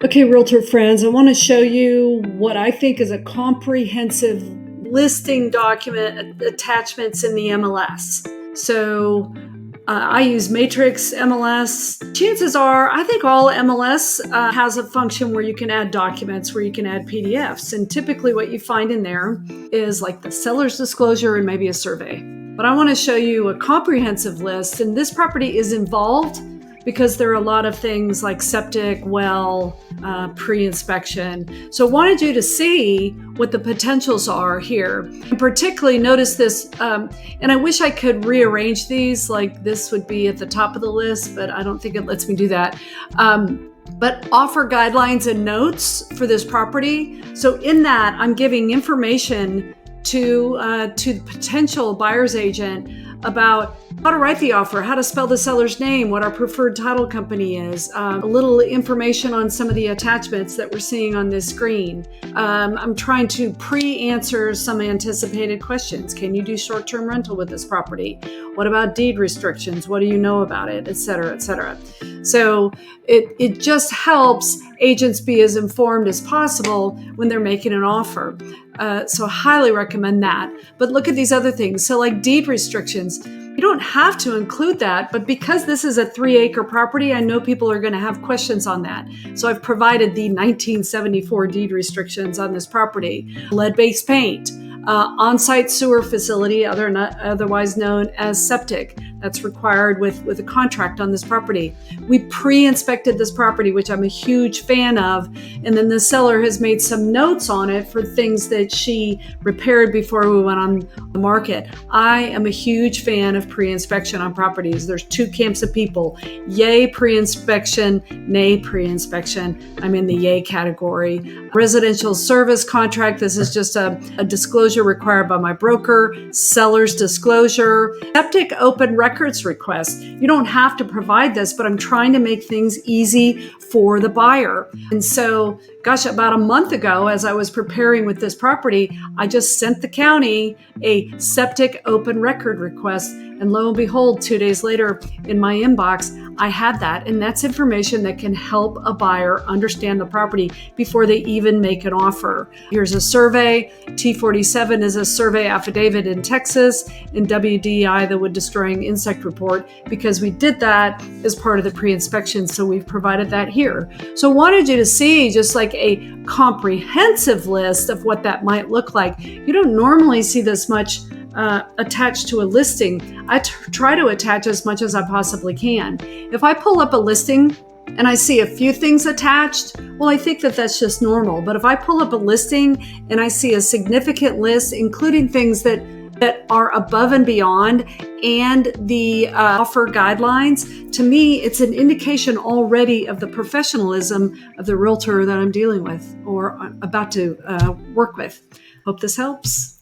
Okay, Realtor friends, I want to show you what I think is a comprehensive listing document attachments in the MLS. So I use Matrix MLS. Chances are, I think all MLS has a function where you can add documents, where you can add PDFs. And typically what you find in there is like the seller's disclosure and maybe a survey. But I want to show you a comprehensive list, and this property is involved because there are a lot of things like septic, well, pre-inspection. So I wanted you to see what the potentials are here. And particularly notice this, and I wish I could rearrange these, like this would be at the top of the list, but I don't think it lets me do that. But offer guidelines and notes for this property. So in that, I'm giving information to the potential buyer's agent about how to write the offer, how to spell the seller's name, what our preferred title company is, a little information on some of the attachments that we're seeing on this screen. I'm trying to pre-answer some anticipated questions. Can you do short-term rental with this property? What about deed restrictions? What do you know about it? Et cetera, et cetera. So it just helps agents be as informed as possible when they're making an offer. So highly recommend that. But look at these other things. So like deed restrictions, you don't have to include that, but because this is a 3-acre property, I know people are going to have questions on that. So I've provided the 1974 deed restrictions on this property. Lead-based paint, on-site sewer facility, otherwise known as septic. That's required with a contract on this property. We pre-inspected this property, which I'm a huge fan of, and then the seller has made some notes on it for things that she repaired before we went on the market. I am a huge fan of pre-inspection on properties. There's two camps of people. Yay pre-inspection, nay pre-inspection. I'm in the yay category. Residential service contract. This is just a disclosure required by my broker. Seller's disclosure. Septic open records request. You don't have to provide this, but I'm trying to make things easy for the buyer. And so, gosh, about a month ago, as I was preparing with this property, I just sent the county a septic open record request. And lo and behold, 2 days later in my inbox, I had that. And that's information that can help a buyer understand the property before they even make an offer. Here's a survey. T47 is a survey affidavit in Texas, and WDI, the wood destroying insect report, because we did that as part of the pre-inspection. So we've provided that here. So I wanted you to see just like a comprehensive list of what that might look like. You don't normally see this much attached to a listing. I try to attach as much as I possibly can. If I pull up a listing and I see a few things attached, well, I think that that's just normal. But if I pull up a listing and I see a significant list, including things that are above and beyond, and the offer guidelines, to me, it's an indication already of the professionalism of the realtor that I'm dealing with or about to work with. Hope this helps.